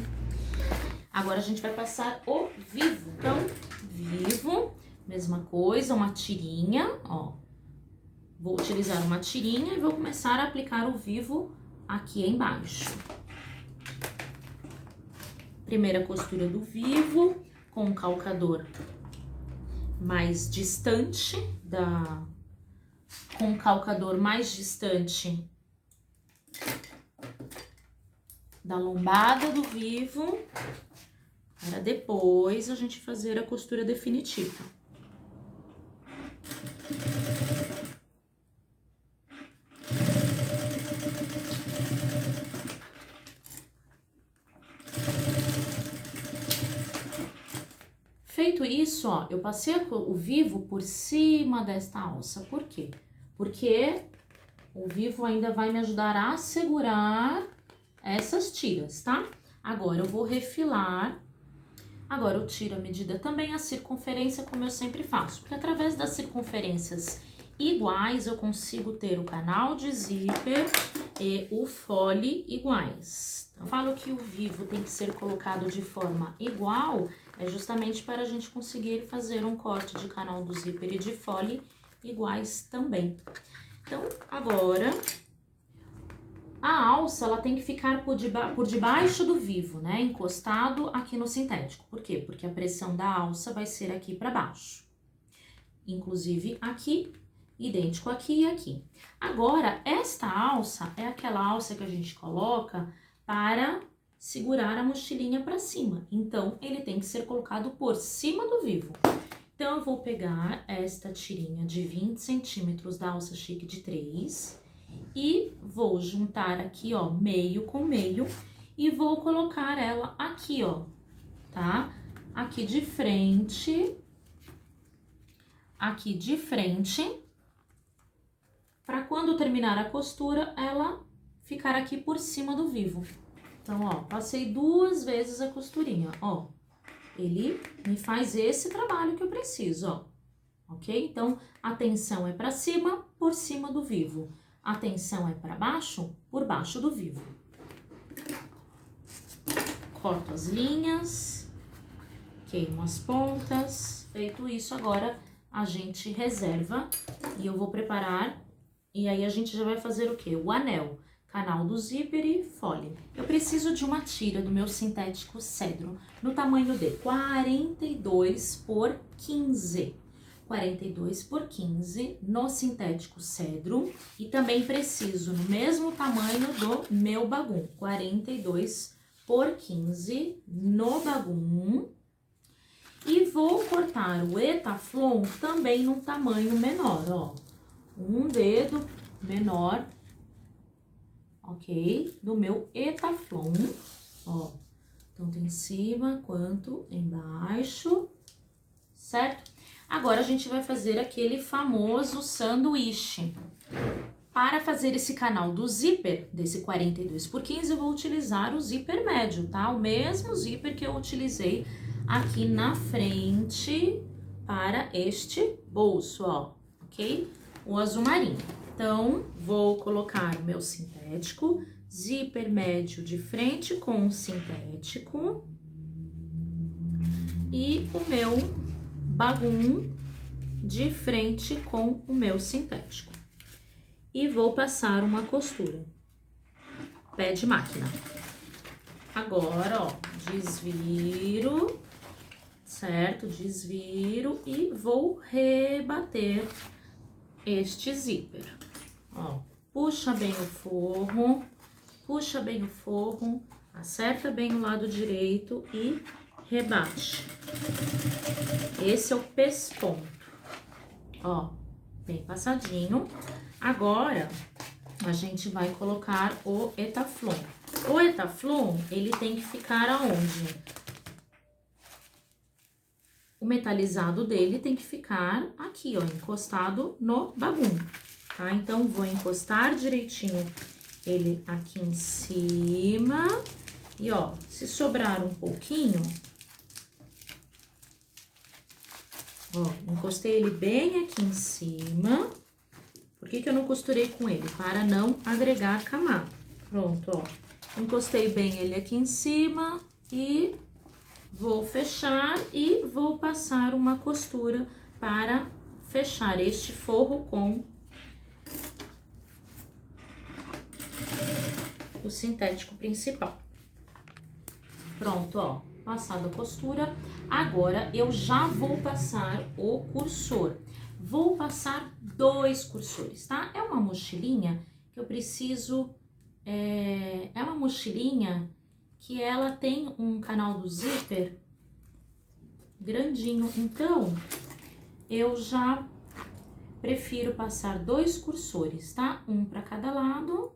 Agora, a gente vai passar o vivo. Então, vivo, mesma coisa, uma tirinha, ó. Vou utilizar uma tirinha e vou começar a aplicar o vivo aqui embaixo. Primeira costura do vivo, com o calcador mais distante com o calcador mais distante da lombada do vivo, para depois a gente fazer a costura definitiva. Feito isso, ó, eu passei o vivo por cima desta alça. Por quê? Porque o vivo ainda vai me ajudar a segurar essas tiras, tá? Agora, eu vou refilar. Agora, eu tiro a medida também, a circunferência, como eu sempre faço. Porque através das circunferências iguais, eu consigo ter o canal de zíper e o fole iguais. Então, eu falo que o vivo tem que ser colocado de forma igual, é justamente para a gente conseguir fazer um corte de canal do zíper e de fole iguais também. Então, agora, a alça, ela tem que ficar por debaixo do vivo, né? Encostado aqui no sintético. Por quê? Porque a pressão da alça vai ser aqui para baixo. Inclusive aqui, idêntico aqui e aqui. Agora, esta alça é aquela alça que a gente coloca para segurar a mochilinha para cima. Então, ele tem que ser colocado por cima do vivo. Então, eu vou pegar esta tirinha de 20 centímetros da alça chique de 3 e vou juntar aqui, ó, meio com meio e vou colocar ela aqui, ó, tá? Aqui de frente, para quando terminar a costura, ela ficar aqui por cima do vivo. Então, ó, passei 2 vezes a costurinha, ó. Ele me faz esse trabalho que eu preciso, ó. Ok? Então, a tensão é para cima, por cima do vivo. A tensão é para baixo, por baixo do vivo. Corto as linhas, queimo as pontas. Feito isso, agora a gente reserva e eu vou preparar. E aí, a gente já vai fazer o quê? O anel. Canal do zíper e fole. Eu preciso de uma tira do meu sintético cedro no tamanho de 42 por 15. 42 por 15 no sintético cedro. E também preciso no mesmo tamanho do meu bagum. 42 por 15 no bagum. E vou cortar o etaflon também num tamanho menor, ó. Um dedo menor, ok? Do meu etaflon, ó. Tanto em cima quanto embaixo, certo? Agora, a gente vai fazer aquele famoso sanduíche. Para fazer esse canal do zíper, desse 42 por 15, eu vou utilizar o zíper médio, tá? O mesmo zíper que eu utilizei aqui na frente para este bolso, ó, ok? O azul marinho. Então, vou colocar o meu sintético, zíper médio de frente com o sintético e o meu bagum de frente com o meu sintético. E vou passar uma costura. Pé de máquina. Agora, ó, desviro, certo? Desviro e vou rebater este zíper. Ó, puxa bem o forro, acerta bem o lado direito e rebate. Esse é o pesponto. Ó, bem passadinho. Agora, a gente vai colocar o etaflon. O etaflon, ele tem que ficar aonde? O metalizado dele tem que ficar aqui, ó, encostado no bagum. tá? Então, vou encostar direitinho ele aqui em cima. E, ó, se sobrar um pouquinho, ó, encostei ele bem aqui em cima. Por que que eu não costurei com ele? Para não agregar camada. Pronto, ó. Encostei bem ele aqui em cima e vou fechar e vou passar uma costura para fechar este forro com o sintético principal. Pronto, ó, passada a costura. Agora, eu já vou passar o cursor. Vou passar 2 cursores, tá? É uma mochilinha que eu preciso... É uma mochilinha que ela tem um canal do zíper grandinho. Então, eu já prefiro passar 2 cursores, tá? Um para cada lado.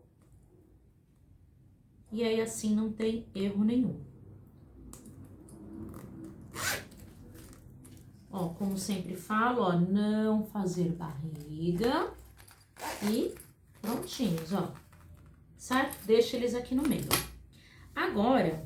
E aí, assim, não tem erro nenhum. Ó, como sempre falo, ó, não fazer barriga. E prontinhos, ó. Certo? Deixa eles aqui no meio. Agora,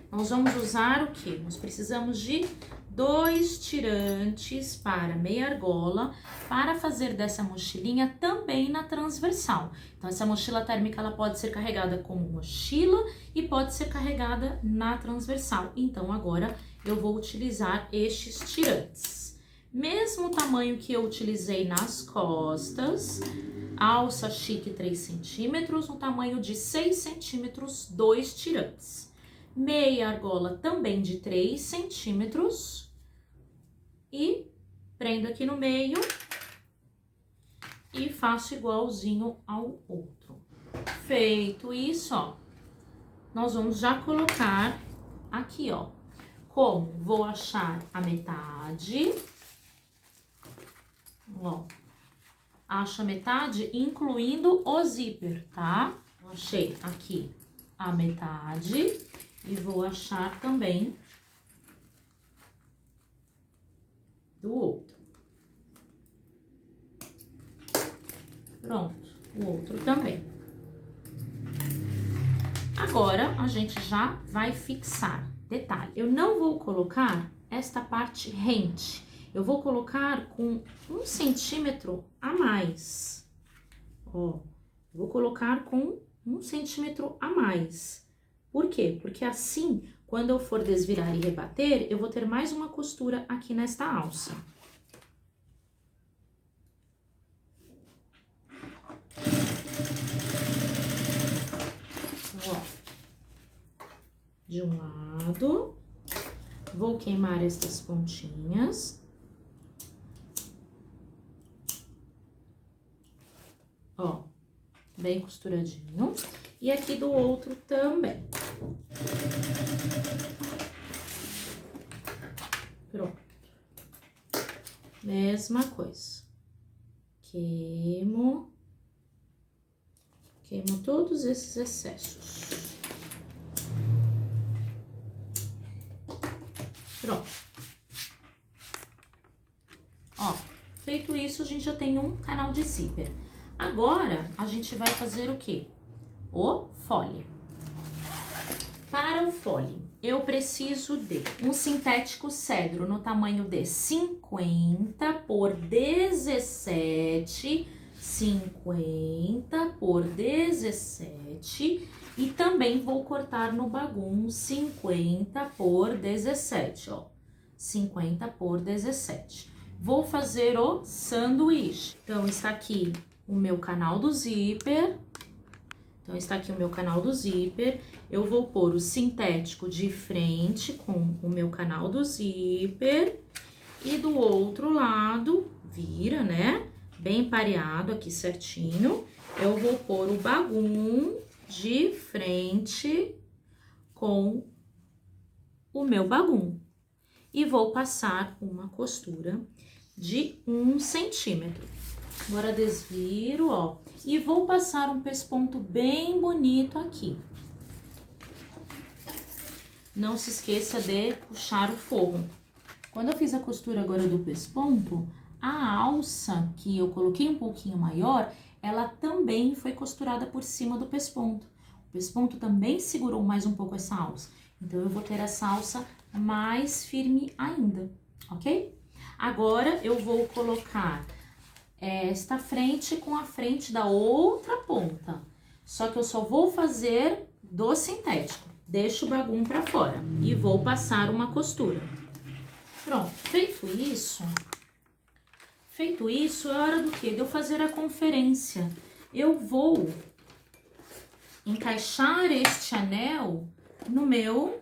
nós vamos usar o quê? Nós precisamos de 2 tirantes para meia argola para fazer dessa mochilinha também na transversal. Então, essa mochila térmica, ela pode ser carregada como mochila e pode ser carregada na transversal. Então, agora, eu vou utilizar estes tirantes. Mesmo tamanho que eu utilizei nas costas, alça chique 3 centímetros, no tamanho de 6 centímetros, 2 tirantes. Meia argola também de 3 centímetros e prendo aqui no meio e faço igualzinho ao outro. Feito isso, ó, nós vamos já colocar aqui, ó. Como? Vou achar a metade, ó, acho a metade incluindo o zíper, tá? Achei aqui a metade e vou achar também do outro. Pronto, o outro também. Agora, a gente já vai fixar. Detalhe, eu não vou colocar esta parte rente. Eu vou colocar com 1 centímetro a mais. Ó, vou colocar com 1 centímetro a mais. Por quê? Porque assim, quando eu for desvirar e rebater, eu vou ter mais uma costura aqui nesta alça. Ó, de um lado, vou queimar estas pontinhas. Ó, bem costuradinho. E aqui do outro também. Pronto. Mesma coisa. Queimo todos esses excessos. Pronto. Ó, feito isso, a gente já tem um canal de zíper. Agora, a gente vai fazer o quê? O fole. Para o fole, eu preciso de um sintético cedro no tamanho de 50 por 17, 50 por 17, e também vou cortar no bagum 50 por 17, ó, 50 por 17. Vou fazer o sanduíche. Então, está aqui o meu canal do zíper. Então, está aqui o meu canal do zíper. Eu vou pôr o sintético de frente com o meu canal do zíper. E do outro lado, vira, né? Bem pareado aqui certinho. Eu vou pôr o bagum de frente com o meu bagum. E vou passar uma costura de 1 centímetro. Agora, desviro, ó. E vou passar um pesponto bem bonito aqui. Não se esqueça de puxar o forro. Quando eu fiz a costura agora do pesponto, A alça que eu coloquei um pouquinho maior, ela também foi costurada por cima do pesponto. O pesponto também segurou mais um pouco essa alça. Então, eu vou ter essa alça mais firme ainda, ok? Agora, eu vou colocar esta frente com a frente da outra ponta. Só que eu só vou fazer do sintético. Deixo o bagum pra fora e vou passar uma costura. Pronto, feito isso, é hora do quê? De eu fazer a conferência. Eu vou encaixar este anel no meu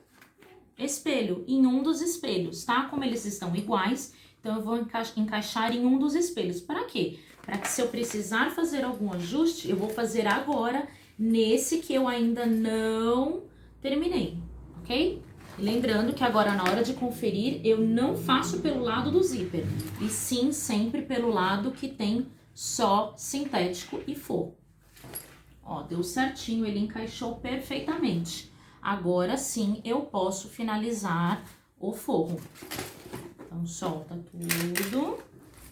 espelho, em um dos espelhos, tá? Como eles estão iguais, então eu vou encaixar em um dos espelhos. Para quê? Para que se eu precisar fazer algum ajuste, eu vou fazer agora nesse que eu ainda não terminei, ok? E lembrando que agora na hora de conferir, eu não faço pelo lado do zíper, e sim sempre pelo lado que tem só sintético e forro. Ó, deu certinho, ele encaixou perfeitamente. Agora sim eu posso finalizar o forro. Então, solta tudo.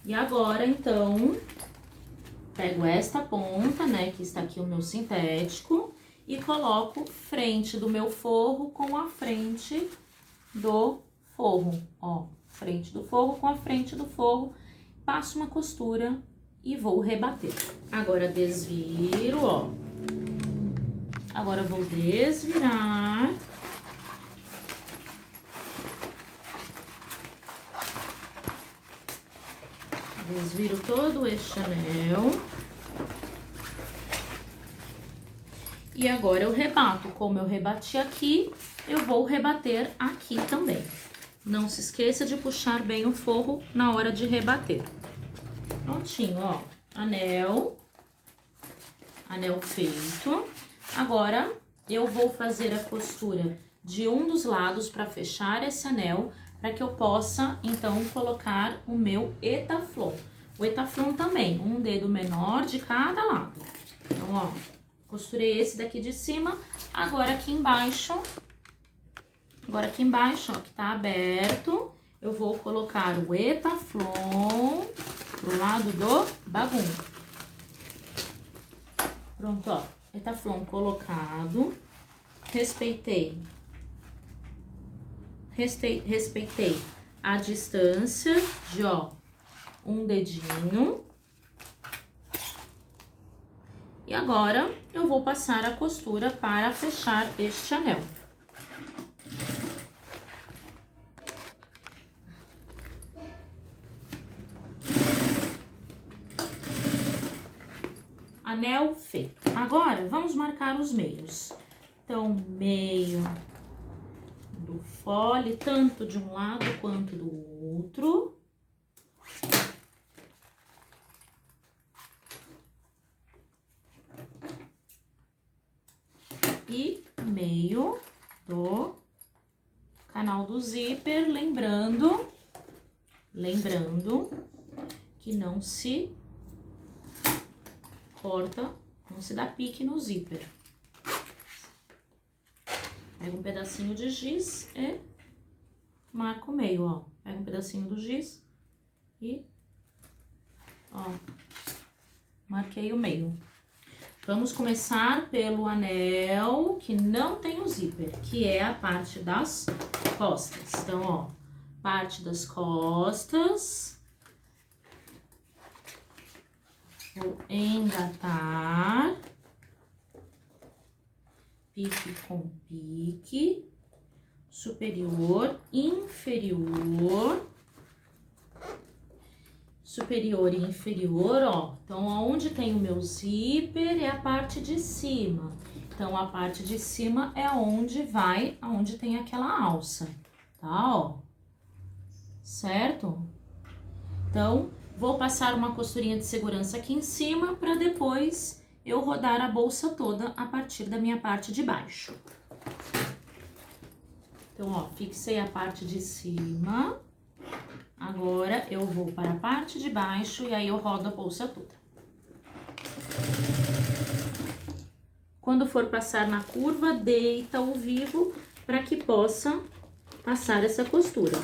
E agora, então, pego esta ponta, né, que está aqui o meu sintético, e coloco frente do meu forro com a frente do forro. Ó, frente do forro com a frente do forro, passo uma costura e vou rebater. Agora, desviro, ó. Agora, eu vou desvirar. Desviro todo este anel. E agora eu rebato. Como eu rebati aqui, eu vou rebater aqui também. Não se esqueça de puxar bem o forro na hora de rebater. Prontinho, ó. Anel feito. Agora, eu vou fazer a costura de um dos lados para fechar esse anel, para que eu possa, então, colocar o meu etaflon. O etaflon também, um dedo menor de cada lado. Então, ó, costurei esse daqui de cima, agora aqui embaixo, ó, que tá aberto, eu vou colocar o etaflon pro lado do bagum. Pronto, ó, etaflon colocado, respeitei a distância de, ó, um dedinho. E agora, eu vou passar a costura para fechar este anel. Anel feito. Agora, vamos marcar os meios. Então, meio do fole, tanto de um lado quanto do outro. E meio do canal do zíper, lembrando que não se corta, não se dá pique no zíper. Pega um pedacinho de giz e marca o meio, ó. Pega um pedacinho do giz e, ó, marquei o meio. Vamos começar pelo anel que não tem o zíper, que é a parte das costas. Então, ó, parte das costas. Vou engatar. Pique com pique. Superior, inferior. Superior e inferior, ó. Então, aonde tem o meu zíper é a parte de cima. Então, a parte de cima é aonde tem aquela alça, tá, ó. Certo? Então, vou passar uma costurinha de segurança aqui em cima para depois eu rodar a bolsa toda a partir da minha parte de baixo. Então, ó, fixei a parte de cima. Agora, eu vou para a parte de baixo e aí eu rodo a bolsa toda. Quando for passar na curva, deita o vivo para que possa passar essa costura.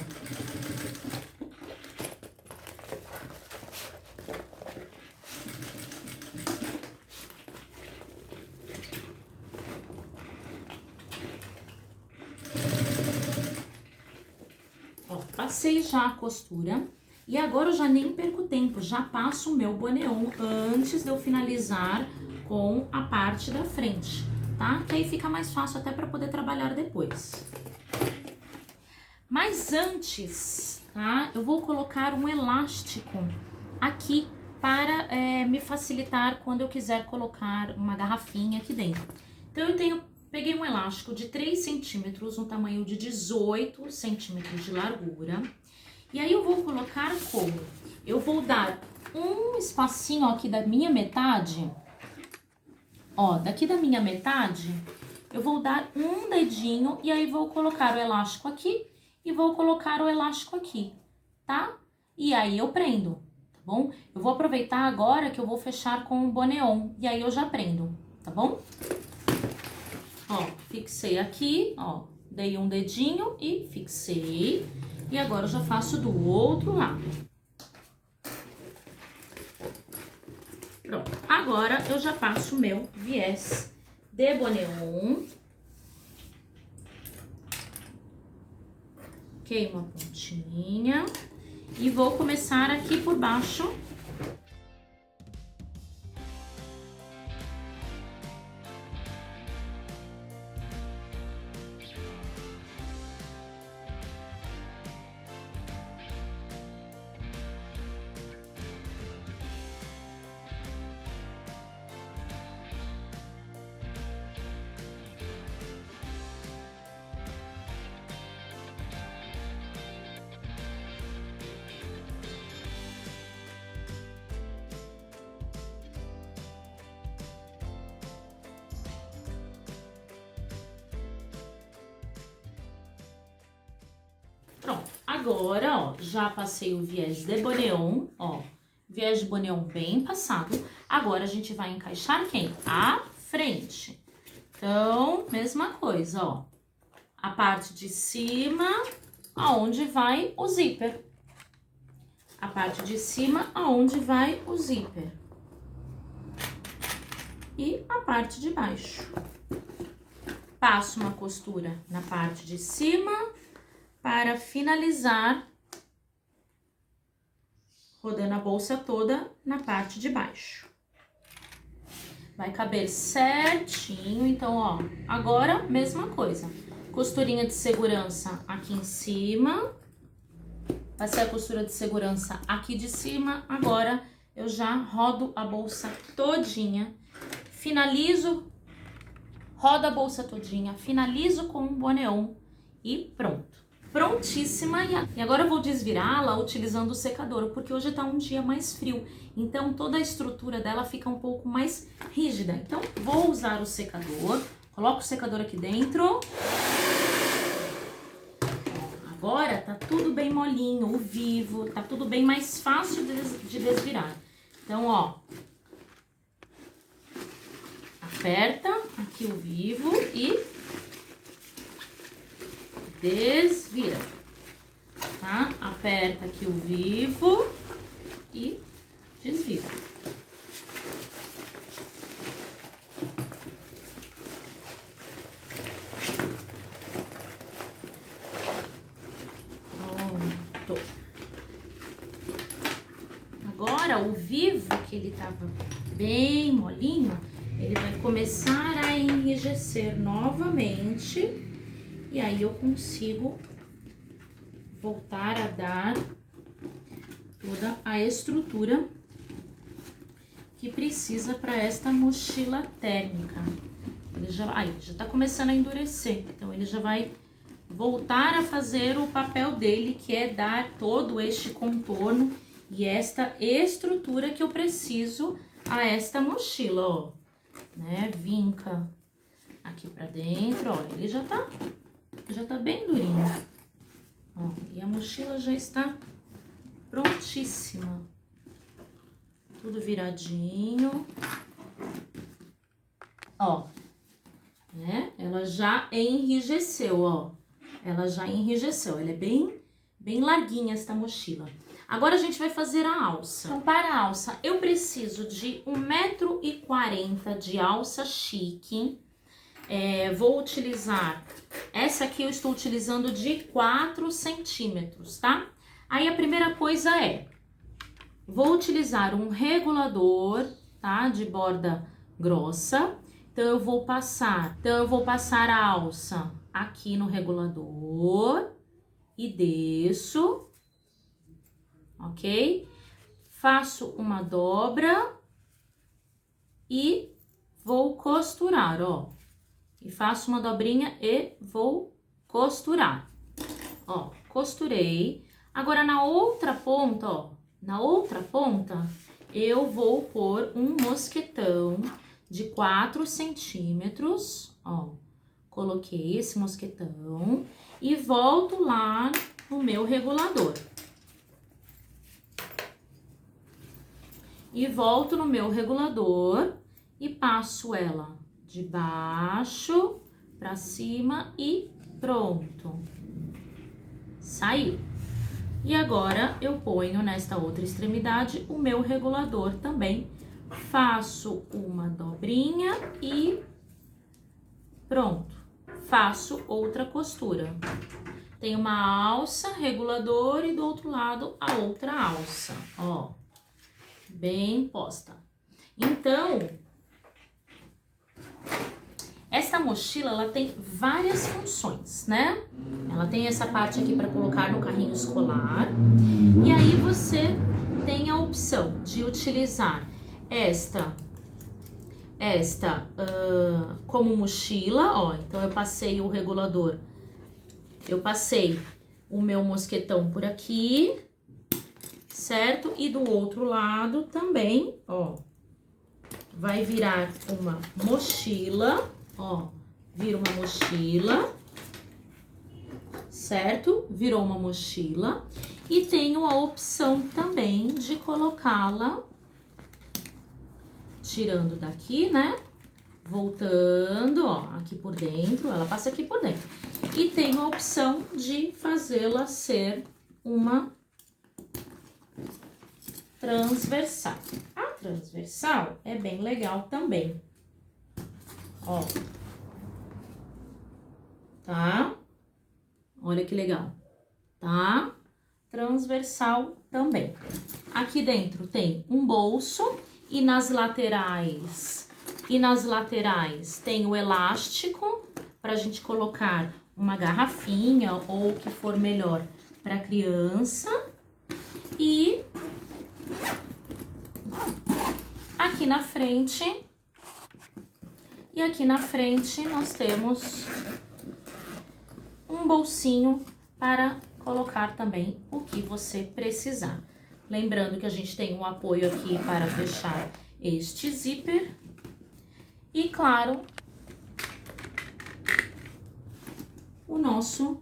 passei já a costura e agora eu já nem perco tempo, já passo o meu boneon antes de eu finalizar com a parte da frente, tá? Que aí fica mais fácil até para poder trabalhar depois. Mas antes, tá? Eu vou colocar um elástico aqui para me facilitar quando eu quiser colocar uma garrafinha aqui dentro. Então eu peguei um elástico de 3 centímetros, um tamanho de 18 centímetros de largura. E aí eu vou colocar como? Eu vou dar um espacinho aqui da minha metade, ó, daqui da minha metade, eu vou dar um dedinho e aí vou colocar o elástico aqui e vou colocar o elástico aqui, tá? E aí eu prendo, tá bom? Eu vou aproveitar agora que eu vou fechar com o boneon e aí eu já prendo, tá bom? Ó, fixei aqui, ó, dei um dedinho e fixei. E agora eu já faço do outro lado. Pronto, agora eu já passo o meu viés de boneon. Queimo a pontinha e vou começar aqui por baixo. Pronto, agora, ó, já passei o viés de boneon, ó, viés de boneon bem passado. Agora, a gente vai encaixar quem? A frente. Então, mesma coisa, ó, a parte de cima, aonde vai o zíper. A parte de cima, aonde vai o zíper. E a parte de baixo. Passo uma costura na parte de cima para finalizar, rodando a bolsa toda na parte de baixo. Vai caber certinho, então, ó, agora, mesma coisa. Costurinha de segurança aqui em cima. Passei a costura de segurança aqui de cima, agora eu já rodo a bolsa todinha, finalizo, rodo a bolsa todinha, finalizo com um boneon e pronto. Prontíssima, e agora eu vou desvirá-la utilizando o secador, porque hoje tá um dia mais frio, então toda a estrutura dela fica um pouco mais rígida. Então, vou usar o secador, coloco o secador aqui dentro. Agora tá tudo bem molinho, o vivo, tá tudo bem mais fácil de desvirar. Então, ó, aperta aqui o vivo e desvira, tá? Aperta aqui o vivo e desvira. Pronto. Agora, o vivo, que ele tava bem molinho, ele vai começar a enrijecer novamente. E aí, eu consigo voltar a dar toda a estrutura que precisa para esta mochila térmica. Ele já tá começando a endurecer, então ele já vai voltar a fazer o papel dele, que é dar todo este contorno e esta estrutura que eu preciso a esta mochila, ó, né? Vinca aqui pra dentro, ó, ele já tá bem durinho, ó, e a mochila já está prontíssima, tudo viradinho, ó, né? Ela já enrijeceu, ó, ela já enrijeceu, ela é bem larguinha esta mochila. Agora a gente vai fazer a alça. Então, para a alça, eu preciso de 1,40 m de alça chique. Vou utilizar Essa aqui eu estou utilizando de 4 centímetros, tá? Aí a primeira coisa é, vou utilizar um regulador, tá? De borda grossa. Então eu vou passar a alça aqui no regulador e desço, ok? Faço uma dobra e vou costurar, ó. E faço uma dobrinha e vou costurar. Ó, costurei. Agora, na outra ponta, ó, eu vou pôr um mosquetão de 4 centímetros, ó. Coloquei esse mosquetão e volto lá no meu regulador. E passo ela de baixo pra cima e pronto. Saiu. E agora eu ponho nesta outra extremidade o meu regulador também. Faço uma dobrinha e pronto. Faço outra costura. Tem uma alça, regulador e do outro lado a outra alça, ó. Bem posta. Então, essa mochila, ela tem várias funções, né? Ela tem essa parte aqui para colocar no carrinho escolar. E aí você tem a opção de utilizar esta como mochila, ó. Então eu passei o regulador, eu passei o meu mosquetão por aqui, certo? E do outro lado também, ó, vai virar uma mochila, ó, vira uma mochila, certo? Virou uma mochila. E tenho a opção também de colocá-la, tirando daqui, né? Voltando, ó, aqui por dentro, ela passa aqui por dentro. E tenho a opção de fazê-la ser uma transversal. A transversal é bem legal também, ó, tá? Olha que legal, tá? Transversal também. Aqui dentro tem um bolso e nas laterais tem o elástico pra gente colocar uma garrafinha ou o que for melhor para criança. E aqui na frente nós temos um bolsinho para colocar também o que você precisar. Lembrando que a gente tem um apoio aqui para fechar este zíper. E claro, o nosso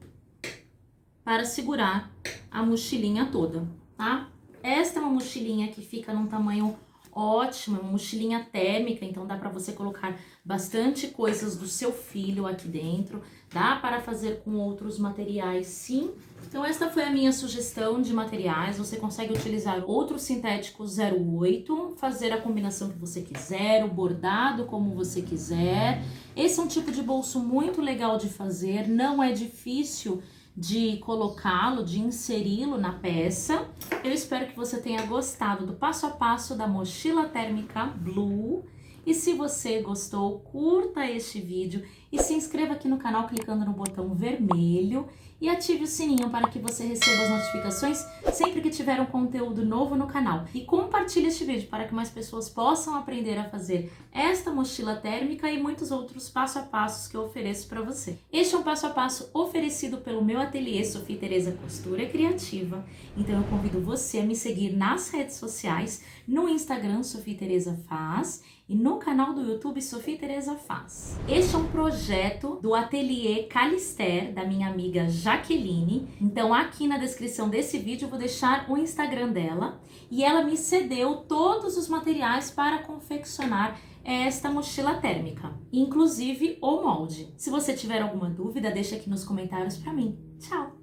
para segurar a mochilinha toda, tá? Esta é uma mochilinha que fica num tamanho ótimo, é uma mochilinha térmica, então dá para você colocar bastante coisas do seu filho aqui dentro. Dá para fazer com outros materiais, sim. Então esta foi a minha sugestão de materiais. Você consegue utilizar outro sintético 08, fazer a combinação que você quiser, o bordado como você quiser. Esse é um tipo de bolso muito legal de fazer, não é difícil de colocá-lo, de inseri-lo na peça. Eu espero que você tenha gostado do passo a passo da mochila térmica Blue. E se você gostou, curta este vídeo e se inscreva aqui no canal clicando no botão vermelho e ative o sininho para que você receba as notificações sempre que tiver um conteúdo novo no canal. E compartilhe este vídeo para que mais pessoas possam aprender a fazer esta mochila térmica e muitos outros passo a passos que eu ofereço para você. Este é um passo a passo oferecido pelo meu ateliê Sofia Tereza Costura Criativa. Então eu convido você a me seguir nas redes sociais, no Instagram Sofia Tereza Faz e no canal do YouTube Sofia Tereza Faz. Este é um projeto do ateliê Calister, da minha amiga Jaqueline. Então aqui na descrição desse vídeo eu vou deixar o Instagram dela. E ela me cedeu todos os materiais para confeccionar esta mochila térmica, inclusive o molde. Se você tiver alguma dúvida, deixa aqui nos comentários para mim. Tchau!